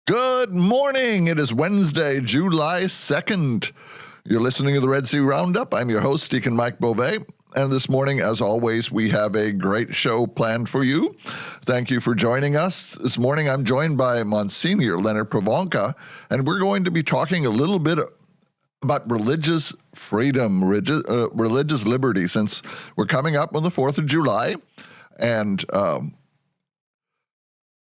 Good morning. It is Wednesday, July 2nd. You're listening to the Red Sea Roundup. I'm your host, Deacon Mike Beauvais. And this morning, as always, we have a great show planned for you. Thank you for joining us. This morning, I'm joined by Monsignor Leonard Pivonka, and we're going to be talking a little bit about religious freedom, religious liberty, since we're coming up on the 4th of July. And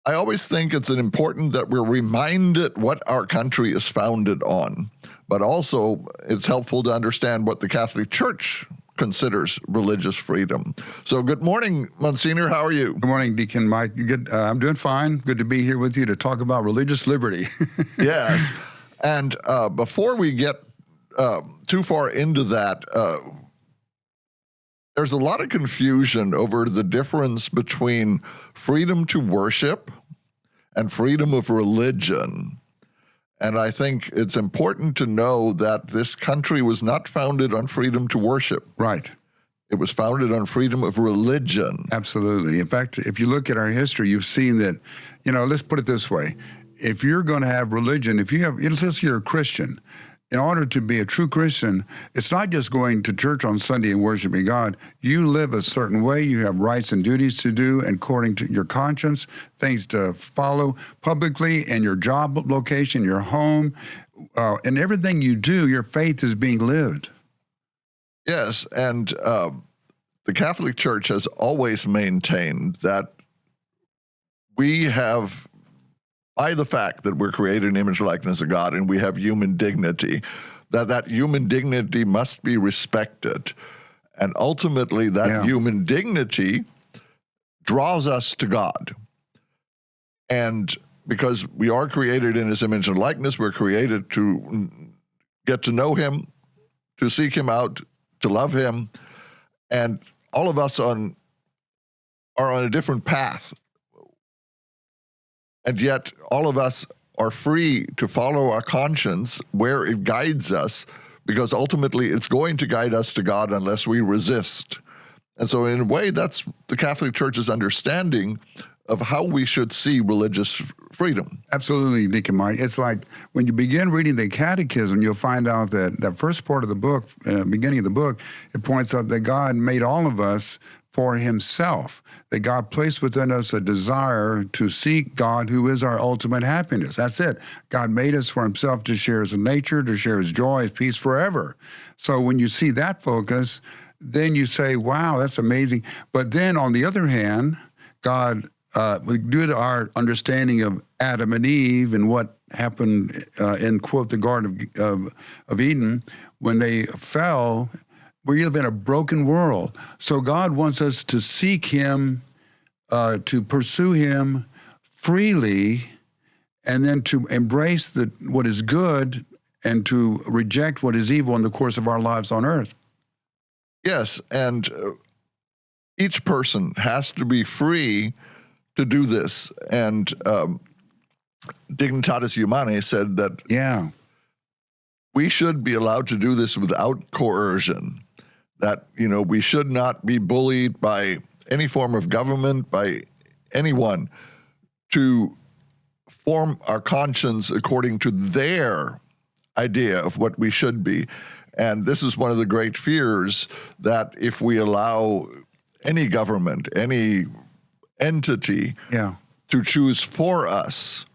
I always think it's important that we're reminded what our country is founded on, but also it's helpful to understand what the Catholic Church considers religious freedom. So good morning, Monsignor. How are you? Good morning, Deacon Mike. Good. I'm doing fine. Good to be here with you to talk about religious liberty. Yes. And before we get too far into that, there's a lot of confusion over the difference between freedom to worship and freedom of religion. And I think it's important to know that this country was not founded on freedom to worship. Right. It was founded on freedom of religion. Absolutely. In fact, if you look at our history, you've seen that, let's put it this way. If you're going to have religion, let's say you're a Christian, in order to be a true Christian, it's not just going to church on Sunday and worshiping God. You live a certain way. You have rights and duties to do according to your conscience, things to follow publicly, and your job location, your home, and everything you do, your faith is being lived. Yes, and the Catholic Church has always maintained that we have, by the fact that we're created in the image and likeness of God and we have human dignity, that human dignity must be respected. And ultimately, that human dignity draws us to God. And because we are created in his image and likeness, we're created to get to know him, to seek him out, to love him. And all of us are on a different path. And yet, all of us are free to follow our conscience where it guides us, because ultimately it's going to guide us to God unless we resist. And so in a way, that's the Catholic Church's understanding of how we should see religious freedom. Absolutely, Deacon Mike. It's like when you begin reading the Catechism, you'll find out that that first part of the book, beginning of the book, it points out that God made all of us for himself, that God placed within us a desire to seek God, who is our ultimate happiness. That's it. God made us for himself to share his nature, to share his joy, his peace forever. So when you see that focus, then you say, wow, that's amazing. But then on the other hand, God, due to our understanding of Adam and Eve and what happened in, quote, the Garden of Eden, when they fell, we live in a broken world. So God wants us to seek him, to pursue him freely, and then to embrace what is good and to reject what is evil in the course of our lives on earth. Yes, and each person has to be free to do this. And Dignitatis Humanae said that we should be allowed to do this without coercion. That, we should not be bullied by any form of government, by anyone, to form our conscience according to their idea of what we should be. And this is one of the great fears, that if we allow any government, any entity to choose for us,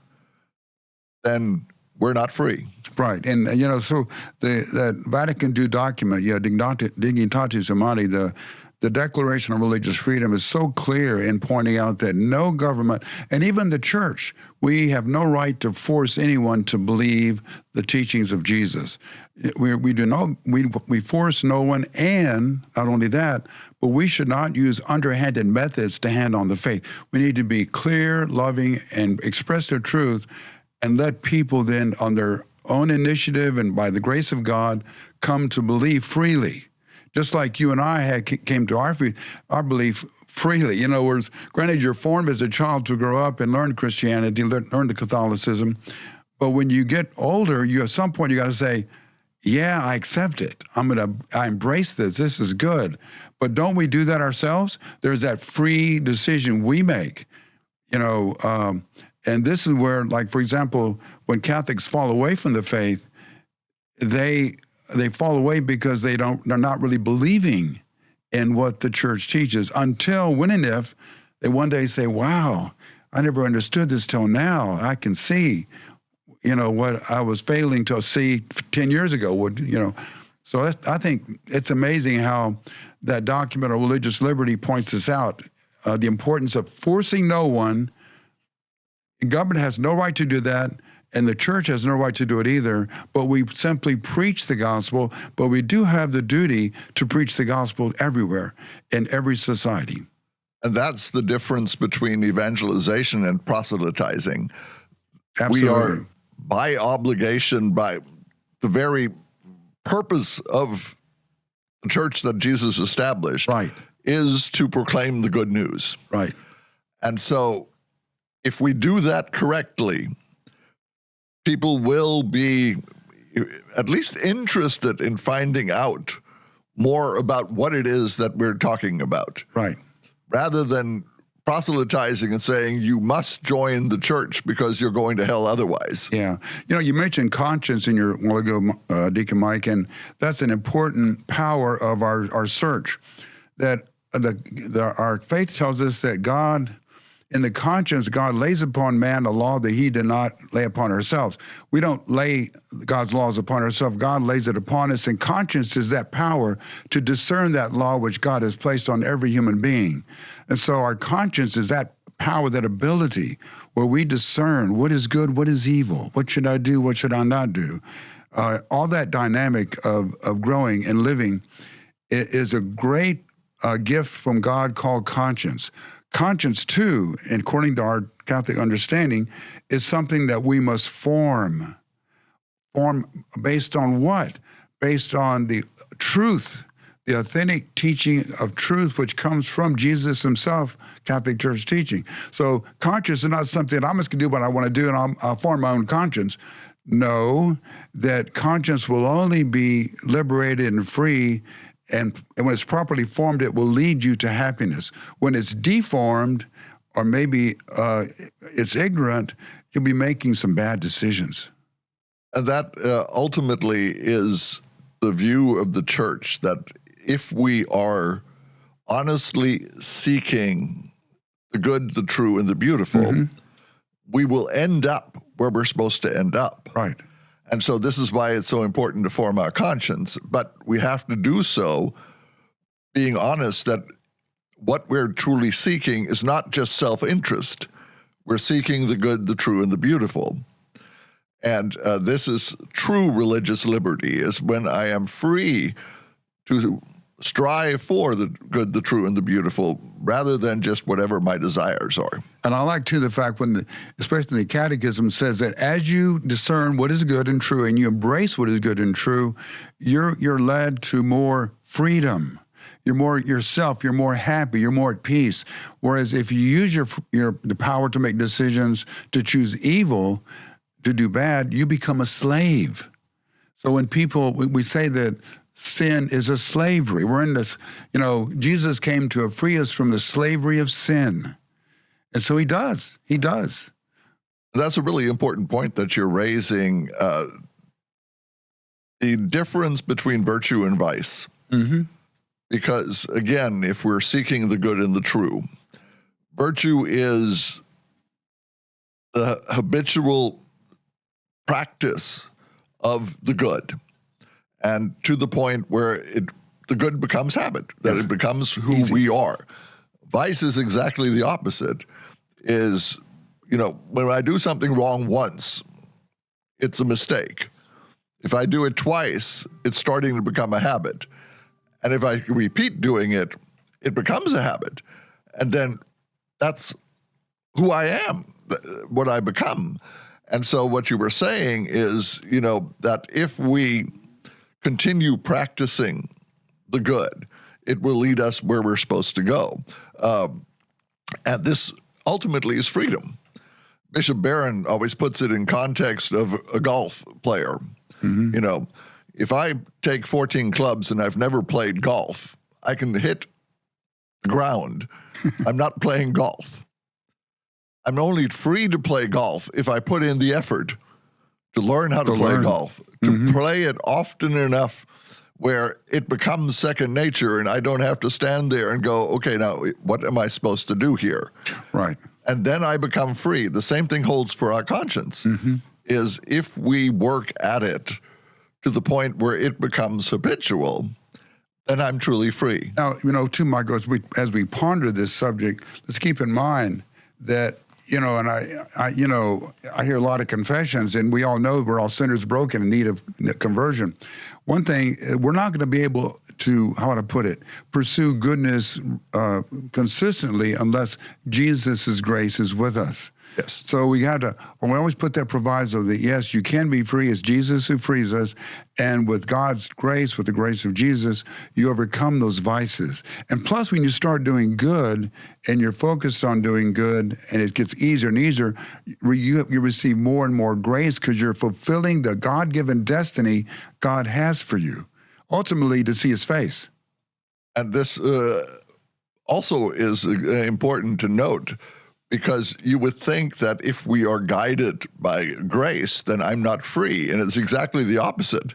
then we're not free. Right. And, so the Vatican II document, Dignitatis Humanae, the Declaration of Religious Freedom is so clear in pointing out that no government, and even the church, we have no right to force anyone to believe the teachings of Jesus. We force no one, and not only that, but we should not use underhanded methods to hand on the faith. We need to be clear, loving, and express their truth, and let people then, on their own initiative and by the grace of God, come to believe freely. Just like you and I came to our belief freely. In other words, granted, you're formed as a child to grow up and learn Christianity, learn the Catholicism, but when you get older, at some point you got to say, yeah, I accept it. I embrace this. This is good. But don't we do that ourselves? There's that free decision we make. And this is where, like, for example, when Catholics fall away from the faith, they fall away because they're not really believing in what the church teaches until when and if they one day say, wow, I never understood this till now. I can see, what I was failing to see 10 years ago. So I think it's amazing how that document on religious liberty points this out, the importance of forcing no one. The government has no right to do that, and the church has no right to do it either, but we simply preach the gospel, but we do have the duty to preach the gospel everywhere, in every society. And that's the difference between evangelization and proselytizing. Absolutely. We are, by obligation, by the very purpose of the church that Jesus established, right, is to proclaim the good news. Right. And so if we do that correctly, people will be at least interested in finding out more about what it is that we're talking about. Right. Rather than proselytizing and saying you must join the church because you're going to hell otherwise. Yeah. You mentioned conscience in your while ago, Deacon Mike, and that's an important power of our search. That our faith tells us that God, in the conscience, God lays upon man a law that he did not lay upon ourselves. We don't lay God's laws upon ourselves. God lays it upon us, and conscience is that power to discern that law which God has placed on every human being. And so our conscience is that power, that ability where we discern what is good, what is evil, what should I do, what should I not do. All that dynamic of growing and living is a great gift from God called conscience. Conscience, too, according to our Catholic understanding, is something that we must form. Form based on what? Based on the truth, the authentic teaching of truth, which comes from Jesus himself, Catholic Church teaching. So conscience is not something that I'm just going to do what I want to do and I'll form my own conscience. No, that conscience will only be liberated and free, and when it's properly formed, it will lead you to happiness. When it's deformed, or maybe it's ignorant, you'll be making some bad decisions. And that ultimately is the view of the church, that if we are honestly seeking the good, the true, and the beautiful, we will end up where we're supposed to end up. Right. And so this is why it's so important to form our conscience, but we have to do so being honest that what we're truly seeking is not just self-interest. We're seeking the good, the true, and the beautiful. And this is true religious liberty, is when I am free to strive for the good, the true, and the beautiful, rather than just whatever my desires are. And I like, too, the fact when, especially the Catechism, says that as you discern what is good and true and you embrace what is good and true, you're led to more freedom. You're more yourself. You're more happy. You're more at peace. Whereas if you use the power to make decisions, to choose evil, to do bad, you become a slave. So when we say that sin is a slavery. We're in this, Jesus came to free us from the slavery of sin. And so he does. He does. That's a really important point that you're raising, the difference between virtue and vice. Mm-hmm. Because, again, if we're seeking the good and the true, virtue is the habitual practice of the good. And to the point where the good becomes habit, that it becomes who we are. Vice is exactly the opposite, is, when I do something wrong once, it's a mistake. If I do it twice, it's starting to become a habit. And if I repeat doing it, it becomes a habit. And then that's who I am, what I become. And so what you were saying is, that if we continue practicing the good, it will lead us where we're supposed to go. And this ultimately is freedom. Bishop Barron always puts it in context of a golf player. Mm-hmm. If I take 14 clubs and I've never played golf, I can hit the ground. I'm not playing golf. I'm only free to play golf if I put in the effort to learn how to play golf, to play it often enough where it becomes second nature and I don't have to stand there and go, okay, now what am I supposed to do here? Right. And then I become free. The same thing holds for our conscience, is if we work at it to the point where it becomes habitual, then I'm truly free. Now, too, Michael, as we ponder this subject, let's keep in mind that, and I hear a lot of confessions, and we all know we're all sinners broken in need of conversion. One thing, we're not going to be able to, how to put it, pursue goodness consistently unless Jesus' grace is with us. Yes. So we always put that proviso that, yes, you can be free. It's Jesus who frees us. And with God's grace, with the grace of Jesus, you overcome those vices. And plus, when you start doing good and you're focused on doing good and it gets easier and easier, you receive more and more grace because you're fulfilling the God-given destiny God has for you, ultimately to see his face. And this also is important to note, because you would think that if we are guided by grace, then I'm not free. And it's exactly the opposite.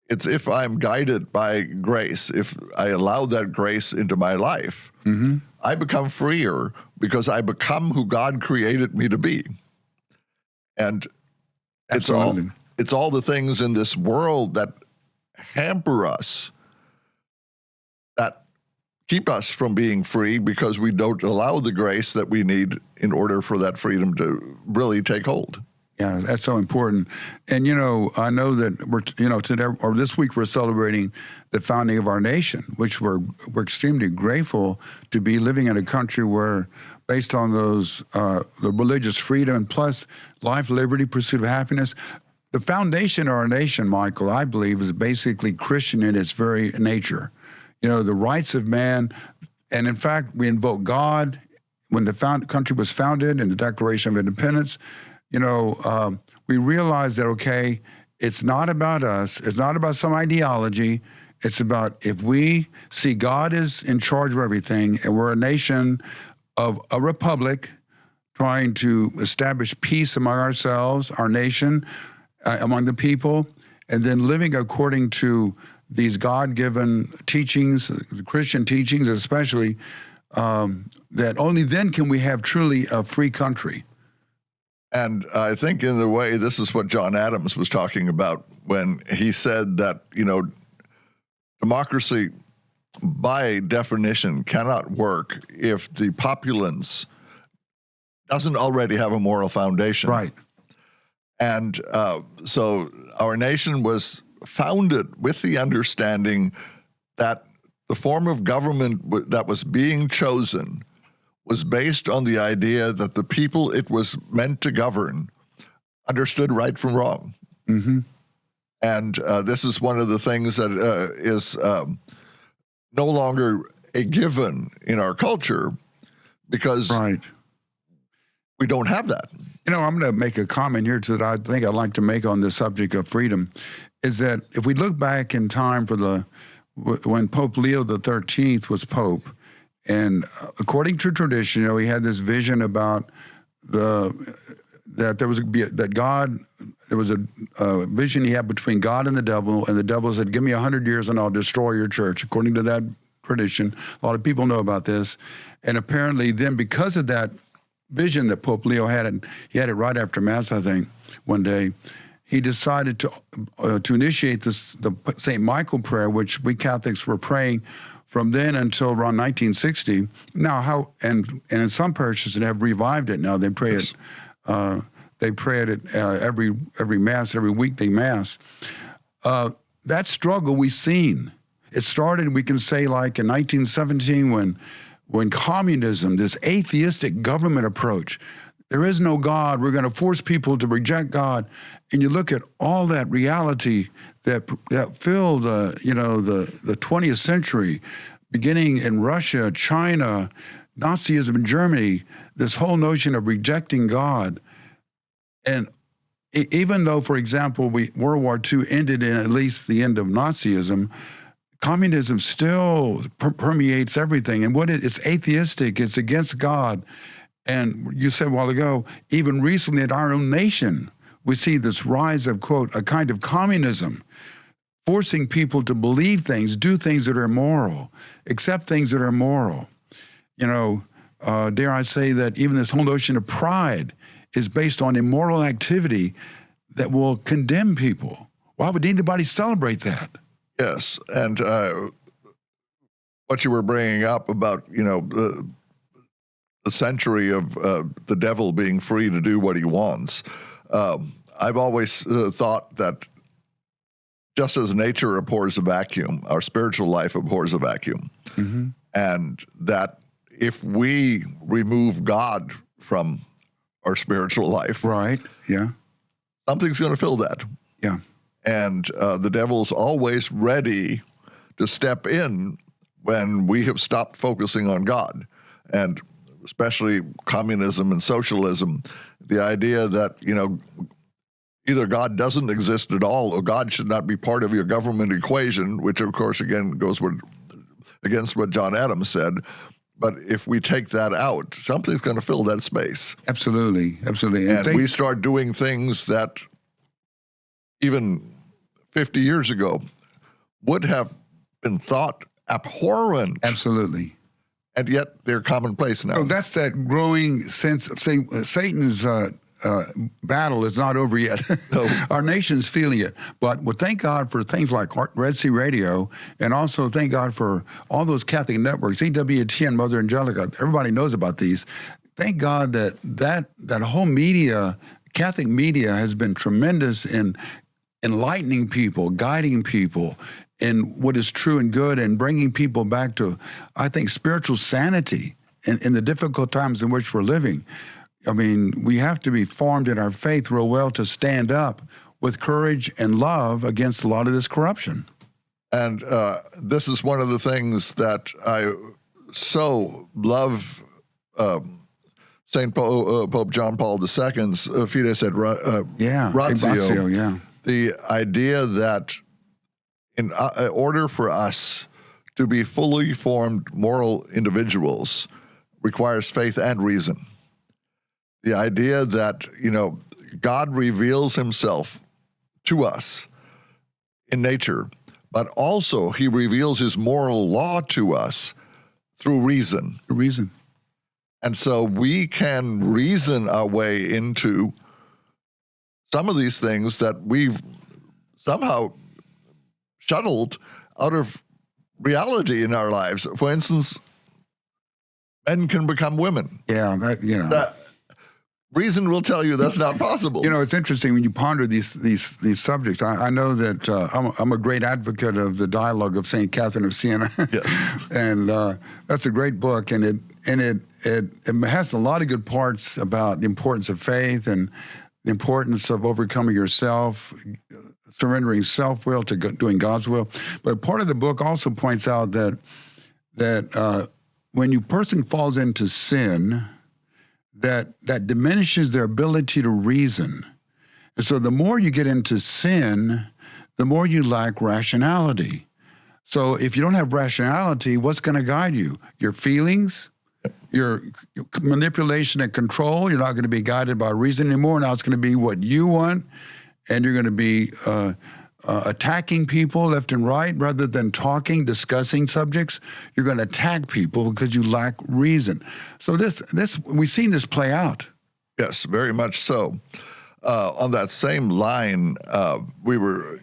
It's if I'm guided by grace, if I allow that grace into my life, I become freer because I become who God created me to be. And it's all the things in this world that hamper us, that keep us from being free because we don't allow the grace that we need in order for that freedom to really take hold. Yeah, that's so important. And, I know that we're, today or this week we're celebrating the founding of our nation, which we're extremely grateful to be living in a country where, based on those, the religious freedom and plus life, liberty, pursuit of happiness, the foundation of our nation, Michael, I believe, is basically Christian in its very nature. The rights of man, and in fact, we invoke God when the country was founded in the Declaration of Independence. We realize that, okay, it's not about us. It's not about some ideology. It's about if we see God is in charge of everything and we're a nation of a republic trying to establish peace among ourselves, our nation, among the people, and then living according to these God-given teachings, Christian teachings especially, that only then can we have truly a free country. And I think in the way, this is what John Adams was talking about when he said that, democracy by definition cannot work if the populace doesn't already have a moral foundation. Right. And so our nation was founded with the understanding that the form of government that was being chosen was based on the idea that the people it was meant to govern understood right from wrong. And this is one of the things that is no longer a given in our culture because we don't have that. I'm going to make a comment here that I think I'd like to make on the subject of freedom, is that if we look back in time for when Pope Leo XIII was Pope, and according to tradition, he had this vision about that there was a vision he had between God and the devil said, "Give me 100 years and I'll destroy your church." According to that tradition, a lot of people know about this, and apparently then because of that vision that Pope Leo had, and he had it right after Mass, I think, one day, he decided to initiate the St. Michael prayer, which we Catholics were praying from then until around 1960. Now, and in some parishes that have revived it now, they pray it. They pray it every Mass, every weekday Mass. That struggle we've seen. It started, we can say, like in 1917 when communism, this atheistic government approach, there is no God, we're going to force people to reject God. And you look at all that reality that filled the 20th century, beginning in Russia, China, Nazism in Germany, this whole notion of rejecting God. And even though, for example, World War II ended in at least the end of Nazism, communism still permeates everything. And it's atheistic, it's against God. And you said a while ago, even recently in our own nation, we see this rise of, quote, a kind of communism, forcing people to believe things, do things that are immoral, accept things that are immoral. You know, dare I say that even this whole notion of pride is based on immoral activity that will condemn people. Why would anybody celebrate that? Yes, and what you were bringing up about, you know, the century of the devil being free to do what he wants. I've always thought that just as nature abhors a vacuum, our spiritual life abhors a vacuum. Mm-hmm. And that if we remove God from our spiritual life, Right, yeah. something's going to fill that. Yeah. And the devil's always ready to step in when we have stopped focusing on God. And especially communism and socialism, the idea that, you know, either God doesn't exist at all or God should not be part of your government equation, which of course, again, goes against what John Adams said. But if we take that out, something's going to fill that space. Absolutely, absolutely. And we start doing things that even 50 years ago would have been thought abhorrent. Absolutely. And yet they're commonplace now. So that's that growing sense of, say, Satan's battle is not over yet. No. Our nation's feeling it. But thank God for things like Red Sea Radio, and also thank God for all those Catholic networks, EWTN, Mother Angelica. Everybody knows about these. Thank God that whole media, Catholic media, has been tremendous in enlightening people, guiding people in what is true and good, and bringing people back to, I think, spiritual sanity in the difficult times in which we're living. I mean, we have to be formed in our faith real well to stand up with courage and love against a lot of this corruption. And this is one of the things that I so love St. Pope John Paul II's Fides et Ratio. Yeah. The idea that in order for us to be fully formed moral individuals requires faith and reason. The idea that, you know, God reveals himself to us in nature, but also he reveals his moral law to us through reason. Reason. And so we can reason our way into some of these things that we've somehow shuttled out of reality in our lives. For instance, men can become women. Yeah, That reason will tell you that's not possible. You know, it's interesting when you ponder these subjects. I know that I'm a great advocate of the Dialogue of St. Catherine of Siena. Yes. And that's a great book, and it has a lot of good parts about the importance of faith and the importance of overcoming yourself, surrendering self-will to doing God's will. But part of the book also points out that when a person falls into sin, that diminishes their ability to reason. And so the more you get into sin, the more you lack rationality. So if you don't have rationality, what's going to guide you? Your feelings, your manipulation and control. You're not going to be guided by reason anymore. Now it's going to be what you want, and you're going to be attacking people left and right rather than talking, discussing subjects. You're going to attack people because you lack reason. So we've seen this play out. Yes, very much so. On that same line, we were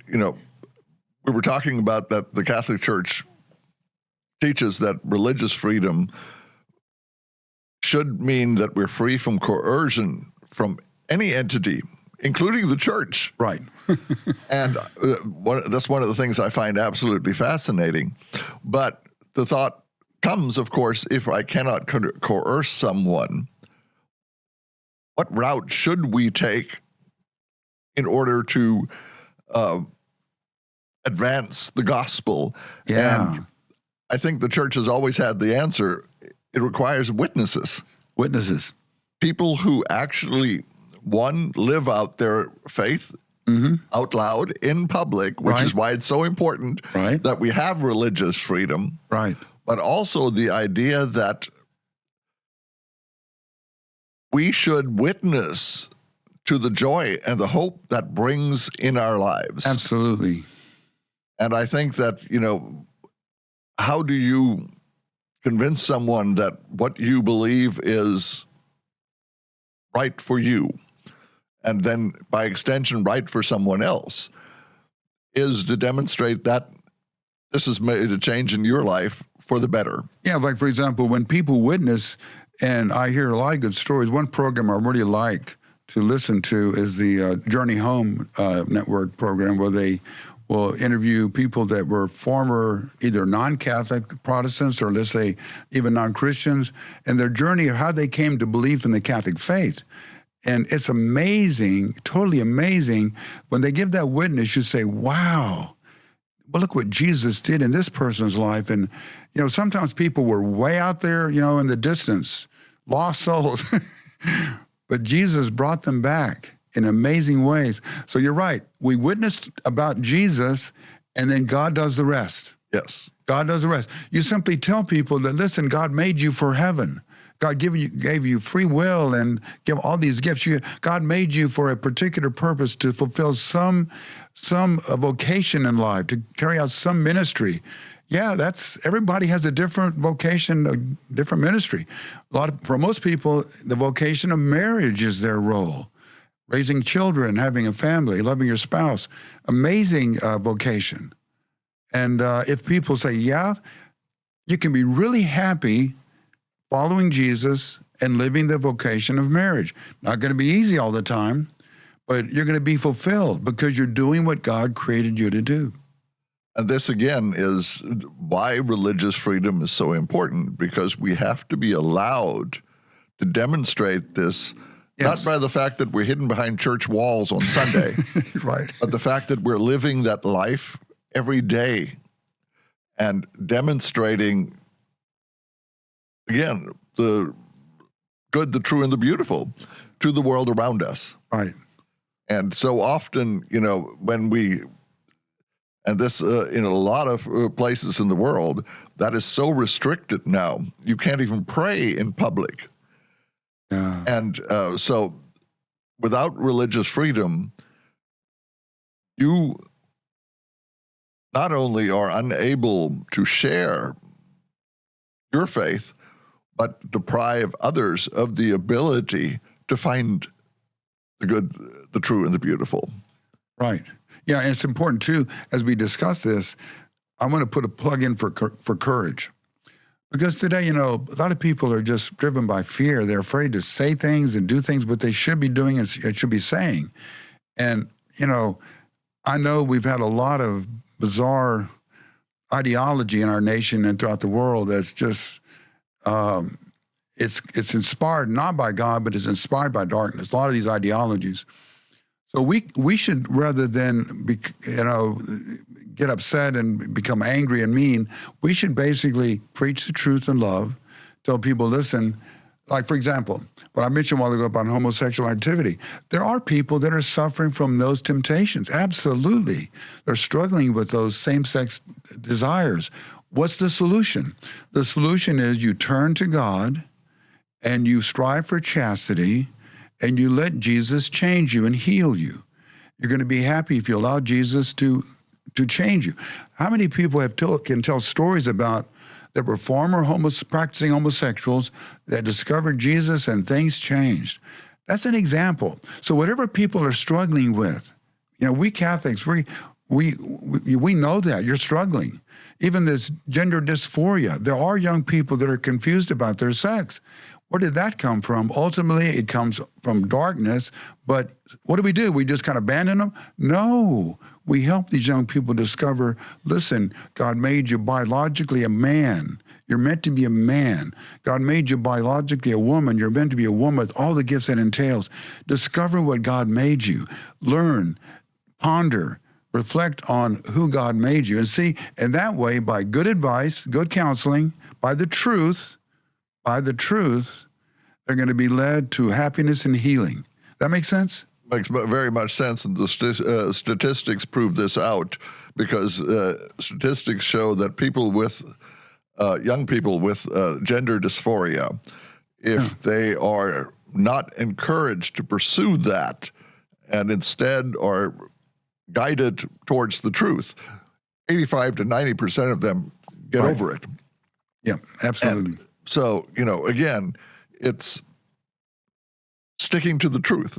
talking about that the Catholic Church teaches that religious freedom should mean that we're free from coercion from any entity, including the church. Right. And that's one of the things I find absolutely fascinating. But the thought comes, of course, if I cannot coerce someone, what route should we take in order to advance the gospel? Yeah. And I think the church has always had the answer. It requires witnesses. Witnesses. People who actually, one, live out their faith out loud in public, which is why it's so important that we have religious freedom. Right. But also the idea that we should witness to the joy and the hope that brings in our lives. Absolutely. And I think that, how do you convince someone that what you believe is right for you, and then by extension right for someone else, is to demonstrate that this has made a change in your life for the better. Yeah, like for example, when people witness, and I hear a lot of good stories, one program I really like to listen to is the Journey Home Network program, where they will interview people that were former either non-Catholic Protestants or, let's say, even non-Christians, and their journey of how they came to believe in the Catholic faith. And it's amazing, totally amazing. When they give that witness, you say, wow, well, look what Jesus did in this person's life. And, sometimes people were way out there, in the distance, lost souls. But Jesus brought them back in amazing ways. So you're right. We witnessed about Jesus, and then God does the rest. Yes. God does the rest. You simply tell people that, listen, God made you for heaven. God gave you free will and give all these gifts. God made you for a particular purpose to fulfill some vocation in life, to carry out some ministry. Yeah, everybody has a different vocation, a different ministry. For most people, the vocation of marriage is their role. Raising children, having a family, loving your spouse, amazing vocation. And if people say, yeah, you can be really happy following Jesus and living the vocation of marriage. Not going to be easy all the time, but you're going to be fulfilled because you're doing what God created you to do. And this, again, is why religious freedom is so important, because we have to be allowed to demonstrate this. Yes. Not by the fact that we're hidden behind church walls on Sunday, right? But the fact that we're living that life every day and demonstrating, again, the good, the true, and the beautiful to the world around us. Right. And so often, when we, and this in a lot of places in the world, that is so restricted now. You can't even pray in public. Yeah. And so without religious freedom, you not only are unable to share your faith, but deprive others of the ability to find the good, the true, and the beautiful. Right. Yeah, and it's important, too, as we discuss this, I want to put a plug in for courage. Because today, a lot of people are just driven by fear. They're afraid to say things and do things what they should be doing and should be saying. And, I know we've had a lot of bizarre ideology in our nation and throughout the world that's just, it's inspired not by God, but it's inspired by darkness, a lot of these ideologies. So we should, rather than get upset and become angry and mean, we should basically preach the truth in love, tell people, listen, like, for example, what I mentioned a while ago about homosexual activity, there are people that are suffering from those temptations. Absolutely. They're struggling with those same-sex desires. What's the solution? The solution is you turn to God and you strive for chastity and you let Jesus change you and heal you. You're going to be happy if you allow Jesus to change you. How many people can tell stories about that were former practicing homosexuals that discovered Jesus and things changed? That's an example. So whatever people are struggling with, we Catholics, we know that you're struggling. Even this gender dysphoria, there are young people that are confused about their sex. Where did that come from? Ultimately, it comes from darkness. But what do? We just kind of abandon them? No. We help these young people discover, listen, God made you biologically a man. You're meant to be a man. God made you biologically a woman. You're meant to be a woman with all the gifts that entails. Discover what God made you. Learn, ponder, reflect on who God made you. And see, and that way, by good advice, good counseling, by the truth, they're going to be led to happiness and healing. That makes sense? Makes very much sense, and the statistics prove this out, because statistics show that people with young people with gender dysphoria, if they are not encouraged to pursue that and instead are guided towards the truth, 85 to 90% of them get over it. Yeah, absolutely. And so, again, it's sticking to the truth.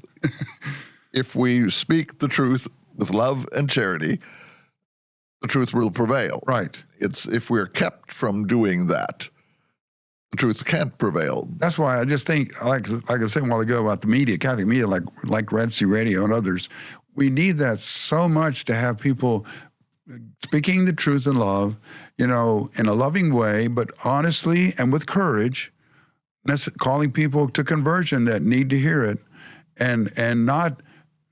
If we speak the truth with love and charity, the truth will prevail. Right. It's if we're kept from doing that, the truth can't prevail. That's why I just think, like I said a while ago about the media, Catholic media, like Red Sea Radio and others, we need that so much to have people speaking the truth in love, in a loving way, but honestly and with courage, calling people to conversion that need to hear it, and not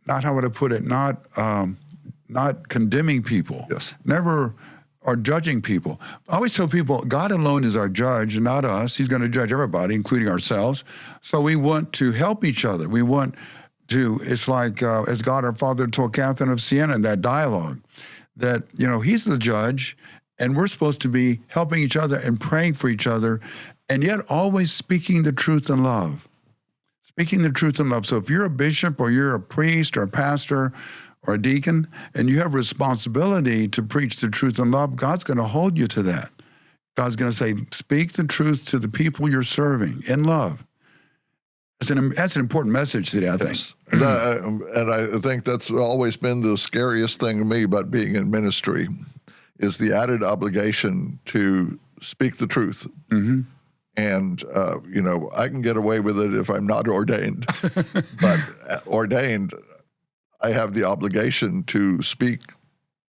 how would I put it, not condemning people. Yes. Never. Or judging people. I always tell people, God alone is our judge, not us. He's going to judge everybody, including ourselves. So we want to help each other. We want to, it's like, as God our Father told Catherine of Siena in that dialogue, that, he's the judge, and we're supposed to be helping each other and praying for each other, and yet always speaking the truth in love. Speaking the truth in love. So if you're a bishop or you're a priest or a pastor or a deacon, and you have responsibility to preach the truth in love, God's going to hold you to that. God's going to say, speak the truth to the people you're serving in love. That's an important message today, I think. Yes. And I think that's always been the scariest thing to me about being in ministry, is the added obligation to speak the truth. Mm-hmm. And, I can get away with it if I'm not ordained. But ordained, I have the obligation to speak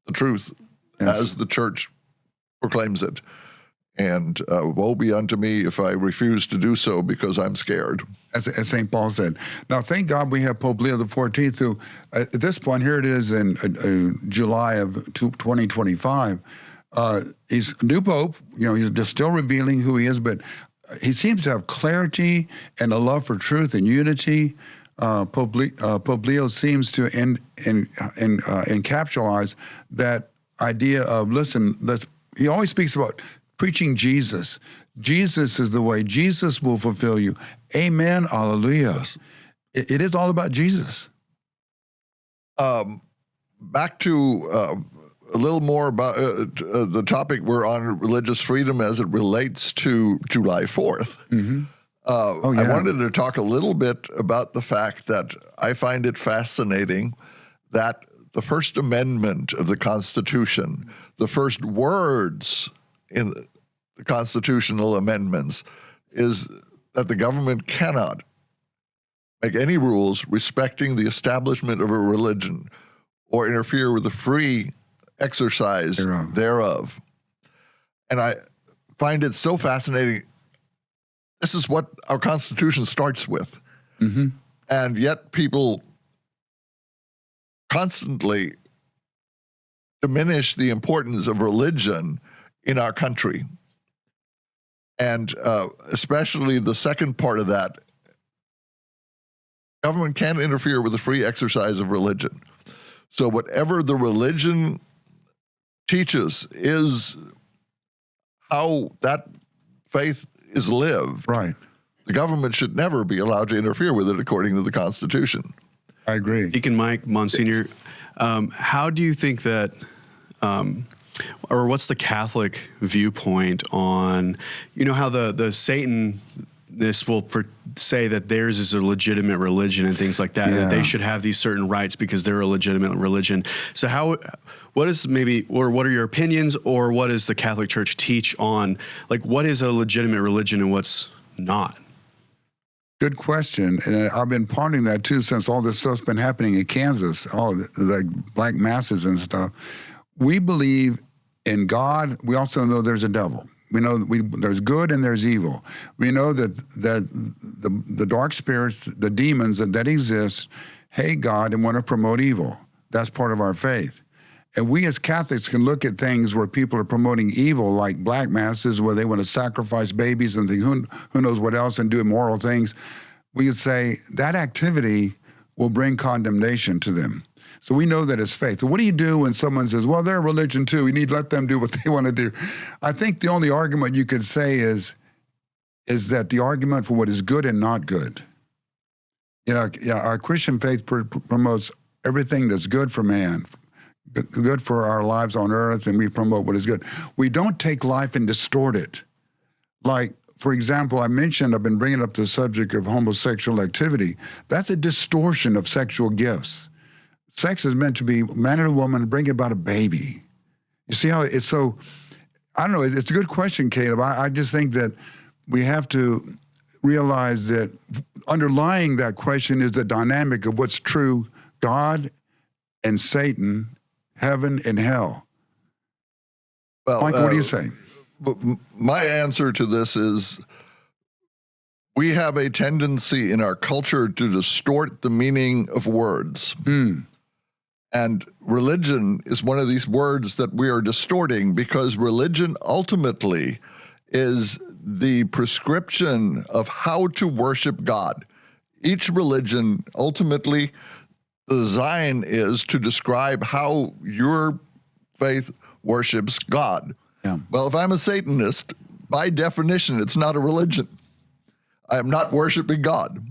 the truth as the church proclaims it. And woe be unto me if I refuse to do so because I'm scared. As St. Paul said. Now, thank God we have Pope Leo XIV, who, at this point, here it is in July of 2025. He's a new pope. He's just still revealing who he is, but he seems to have clarity and a love for truth and unity. Pope Leo seems to encapsulate that idea of, he always speaks about preaching Jesus. Jesus is the way. Jesus will fulfill you. Amen. Hallelujah. Yes. It is all about Jesus. Back to a little more about the topic we're on, religious freedom as it relates to July 4th. Mm-hmm. I wanted to talk a little bit about the fact that I find it fascinating that the First Amendment of the Constitution, the first words in the constitutional amendments, is that the government cannot make any rules respecting the establishment of a religion or interfere with the free exercise thereof. And I find it so fascinating. This is what our Constitution starts with. Mm-hmm. And yet people constantly diminish the importance of religion in our country. And especially the second part of that, government can't interfere with the free exercise of religion. So whatever the religion teaches is how that faith is lived. Right. The government should never be allowed to interfere with it according to the Constitution. I agree. Deacon Mike, Monsignor, how do you think that, or what's the Catholic viewpoint on, how the Satanists will say that theirs is a legitimate religion and things like that, and that they should have these certain rights because they're a legitimate religion. So what are your opinions, or what does the Catholic Church teach on, what is a legitimate religion and what's not? Good question. And I've been pondering that too since all this stuff's been happening in Kansas, all the black masses and stuff. We believe in God. We also know there's a devil. We know there's good and there's evil. We know that the dark spirits, the demons that exist, hate God and want to promote evil. That's part of our faith. And we as Catholics can look at things where people are promoting evil, like black masses, where they want to sacrifice babies and who knows what else, and do immoral things. We would say that activity will bring condemnation to them. So we know that it's faith. So what do you do when someone says, well, they're a religion too, we need to let them do what they want to do? I think the only argument you could say is that the argument for what is good and not good. Our Christian faith promotes everything that's good for man, good for our lives on earth, and we promote what is good. We don't take life and distort it. Like, for example, I've been bringing up the subject of homosexual activity. That's a distortion of sexual gifts. Sex is meant to be man and a woman bringing about a baby. You see how it's so, I don't know, it's a good question, Caleb. I just think that we have to realize that underlying that question is the dynamic of what's true, God and Satan, heaven and hell. Well, Mike, what do you say? My answer to this is we have a tendency in our culture to distort the meaning of words. And religion is one of these words that we are distorting, because religion ultimately is the prescription of how to worship God. Each religion, ultimately, the design is to describe how your faith worships God. Yeah. Well, if I'm a Satanist, by definition, it's not a religion. I am not worshiping God.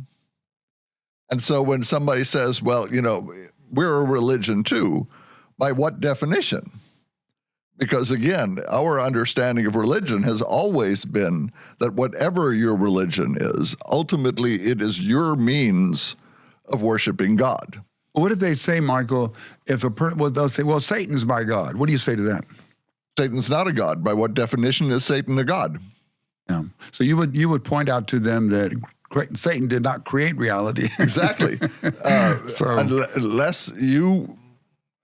And so when somebody says, well, we're a religion too, by what definition? Because again, our understanding of religion has always been that whatever your religion is, ultimately it is your means of worshiping God. What if they say, Michael, they'll say, well, Satan's my God. What do you say to that? Satan's not a god. By what definition is Satan a god? Yeah. So you would point out to them that Satan did not create reality. Exactly. Unless you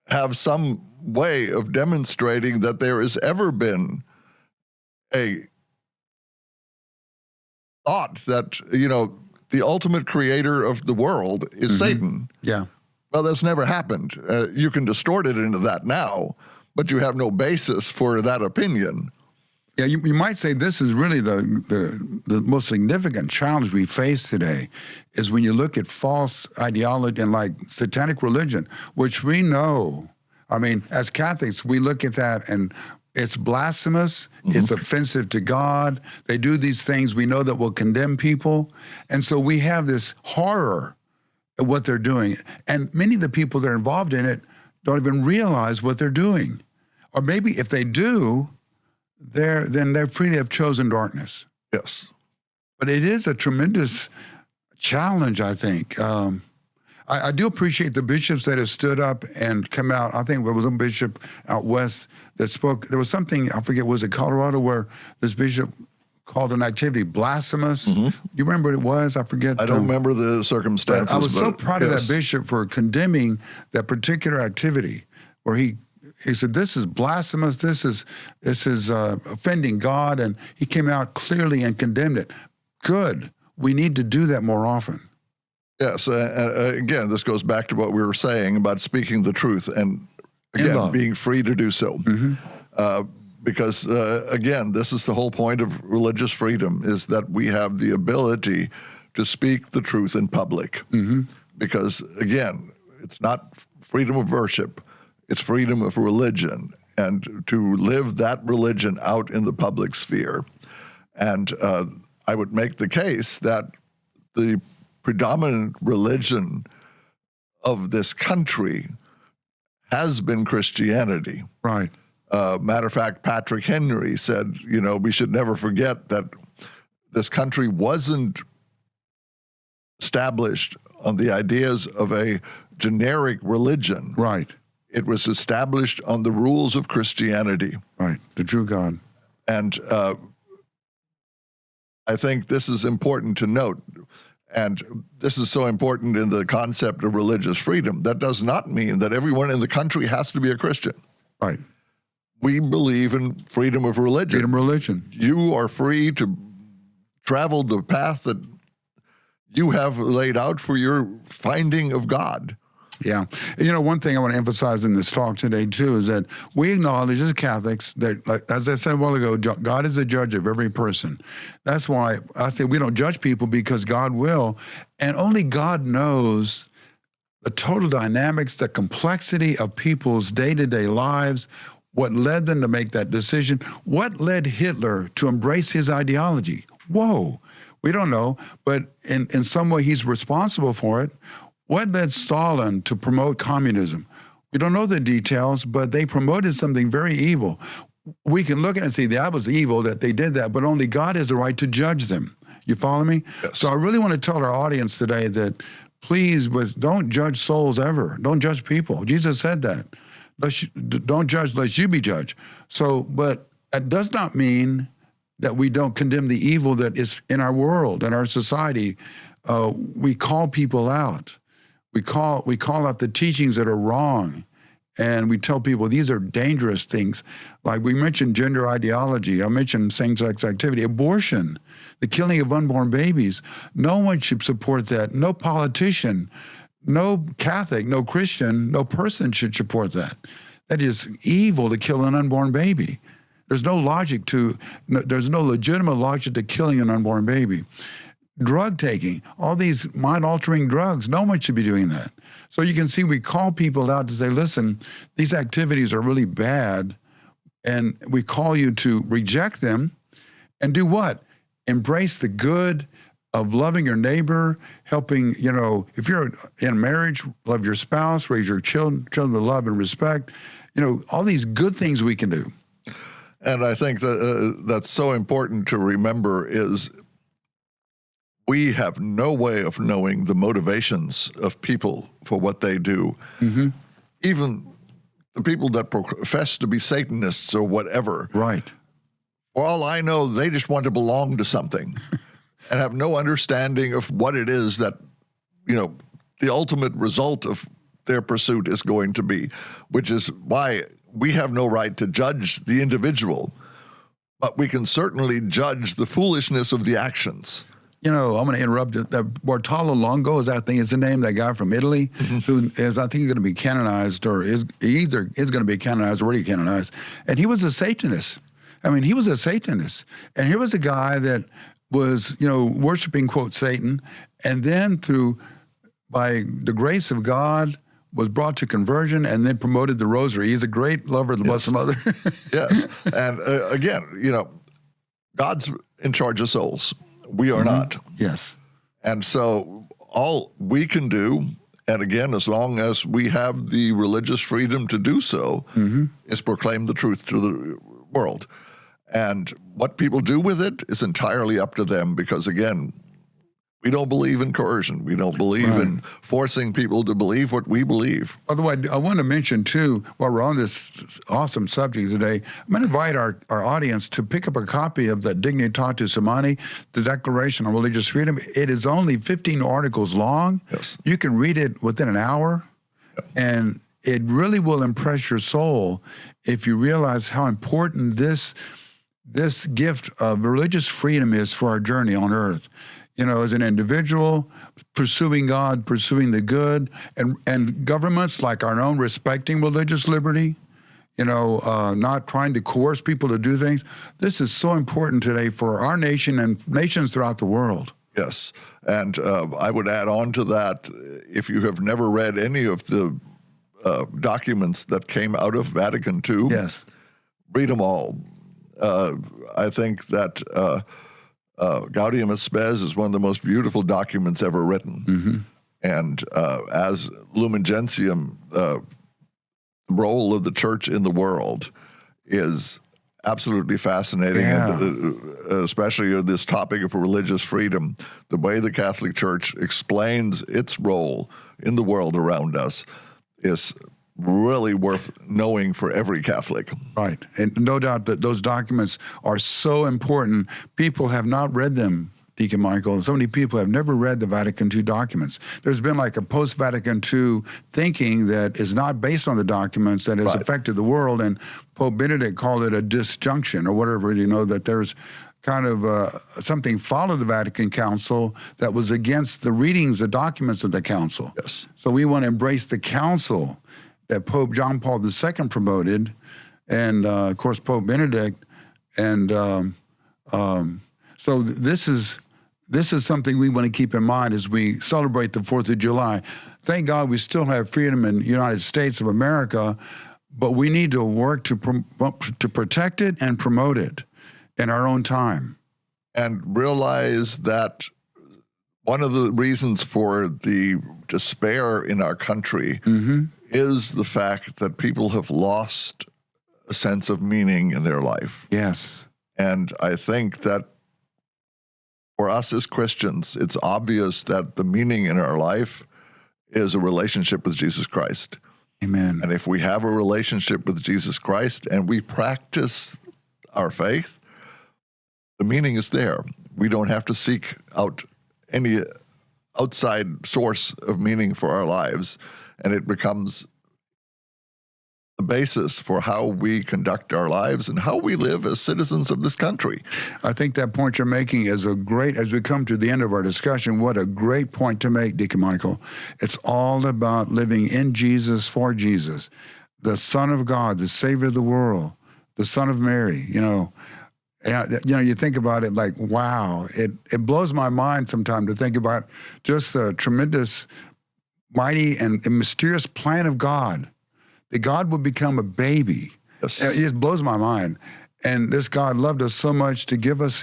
have some way of demonstrating that there has ever been a thought that, the ultimate creator of the world is Satan. Yeah. Well, that's never happened. You can distort it into that now, but you have no basis for that opinion. Yeah, you might say this is really the most significant challenge we face today, is when you look at false ideology and like satanic religion, which we know, as Catholics, we look at that and it's blasphemous, it's offensive to God. They do these things we know that will condemn people. And so we have this horror of what they're doing. And many of the people that are involved in it don't even realize what they're doing. Or maybe if they do, they're free to have chosen darkness. Yes. But it is a tremendous challenge, I think. I do appreciate the bishops that have stood up and come out. I think there was a bishop out west that spoke. There was something, I forget, was it Colorado, where this bishop called an activity blasphemous. You remember what it was? I forget. I don't remember the circumstances. I was so proud of that bishop for condemning that particular activity, where he said, this is blasphemous, this is offending God, and he came out clearly and condemned it. Good. We need to do that more often. Yes. Again, this goes back to what we were saying about speaking the truth and, again, being free to do so. Because, again, this is the whole point of religious freedom, is that we have the ability to speak the truth in public. Because, again, it's not freedom of worship, it's freedom of religion, and to live that religion out in the public sphere. And I would make the case that the predominant religion of this country has been Christianity. Right. Matter of fact, Patrick Henry said, we should never forget that this country wasn't established on the ideas of a generic religion. Right. It was established on the rules of Christianity. Right, the true God. And I think this is important to note. And this is so important in the concept of religious freedom. That does not mean that everyone in the country has to be a Christian. Right. We believe in freedom of religion. Freedom of religion. You are free to travel the path that you have laid out for your finding of God. Yeah. One thing I want to emphasize in this talk today, too, is that we acknowledge as Catholics that, like, as I said a while ago, God is the judge of every person. That's why I say we don't judge people, because God will. And only God knows the total dynamics, the complexity of people's day-to-day lives, what led them to make that decision, what led Hitler to embrace his ideology. Whoa. We don't know, but in some way he's responsible for it. What led Stalin to promote communism? We don't know the details, but they promoted something very evil. We can look at it and say that was evil that they did that, but only God has the right to judge them. You follow me? Yes. So I really want to tell our audience today that please, don't judge souls ever. Don't judge people. Jesus said that. Don't judge lest you be judged. So, but that does not mean that we don't condemn the evil that is in our world, in our society. We call people out. We call out the teachings that are wrong. And we tell people these are dangerous things. Like we mentioned gender ideology. I mentioned same-sex activity, abortion, the killing of unborn babies. No one should support that. No politician, no Catholic, no Christian, no person should support that. That is evil to kill an unborn baby. There's no legitimate logic to killing an unborn baby. Drug taking, all these mind-altering drugs, no one should be doing that. So you can see we call people out to say, listen, these activities are really bad, and we call you to reject them and do what? Embrace the good of loving your neighbor, helping, if you're in marriage, love your spouse, raise your children with love and respect, all these good things we can do. And I think that that's so important to remember is we have no way of knowing the motivations of people for what they do. Mm-hmm. Even the people that profess to be Satanists or whatever. Right. For all I know, they just want to belong to something and have no understanding of what it is that, the ultimate result of their pursuit is going to be, which is why we have no right to judge the individual, but we can certainly judge the foolishness of the actions. I'm going to interrupt you. Bartolo Longo is the name, that guy from Italy, who is, I think, going to be canonized, or is going to be canonized, already canonized. And he was a Satanist. He was a Satanist. And here was a guy that was, worshiping, quote, Satan, and then by the grace of God, was brought to conversion and then promoted the rosary. He's a great lover of the Blessed Mother. Yes. And again, God's in charge of souls. We are not. Yes. And so all we can do, and again, as long as we have the religious freedom to do so, is proclaim the truth to the world. And what people do with it is entirely up to them because, again, we don't believe in coercion. We don't believe in forcing people to believe what we believe. By the way, I want to mention, too, while we're on this awesome subject today, I'm going to invite our audience to pick up a copy of the Dignitatis Humanae, the Declaration on Religious Freedom. It is only 15 articles long. Yes. You can read it within an hour, and it really will impress your soul if you realize how important this gift of religious freedom is for our journey on earth. As an individual, pursuing God, pursuing the good, and governments like our own respecting religious liberty, not trying to coerce people to do things. This is so important today for our nation and nations throughout the world. Yes. And I would add on to that, if you have never read any of the documents that came out of Vatican II, yes, read them all. I think that Gaudium et Spes is one of the most beautiful documents ever written. And as Lumen Gentium, the role of the church in the world is absolutely fascinating, and especially this topic of religious freedom. The way the Catholic Church explains its role in the world around us is really worth knowing for every Catholic. Right. And no doubt that those documents are so important. People have not read them, Deacon Michael. So many people have never read the Vatican II documents. There's been like a post-Vatican II thinking that is not based on the documents that has affected the world, and Pope Benedict called it a disjunction or whatever, that there's kind of something followed the Vatican Council that was against the readings, the documents of the Council. Yes. So we want to embrace the Council that Pope John Paul II promoted, and of course Pope Benedict, and so this is something we want to keep in mind as we celebrate the 4th of July. Thank God we still have freedom in the United States of America, but we need to work to protect it and promote it in our own time. and realize that one of the reasons for the despair in our country is the fact that people have lost a sense of meaning in their life. Yes. And I think that for us as Christians, it's obvious that the meaning in our life is a relationship with Jesus Christ. Amen. And if we have a relationship with Jesus Christ and we practice our faith, the meaning is there. We don't have to seek out any outside source of meaning for our lives, and it becomes the basis for how we conduct our lives and how we live as citizens of this country. I think that point you're making is a great, as we come to the end of our discussion, what a great point to make, Deacon Michael. It's all about living in Jesus, for Jesus, the Son of God, the Savior of the world, the Son of Mary. You think about it like, wow, it blows my mind sometimes to think about just the tremendous, mighty, and mysterious plan of God, that God would become a baby. Yes. It just blows my mind. And this God loved us so much to give us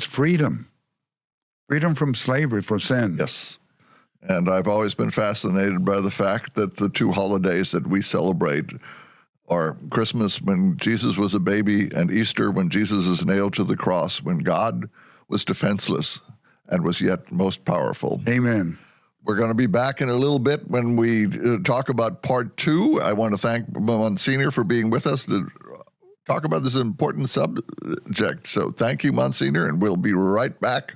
freedom from slavery, for sin. Yes. And I've always been fascinated by the fact that the two holidays that we celebrate are Christmas, when Jesus was a baby, and Easter, when Jesus is nailed to the cross, when God was defenseless and was yet most powerful. Amen. We're going to be back in a little bit when we talk about part 2. I want to thank Monsignor for being with us to talk about this important subject. So thank you, Monsignor, and we'll be right back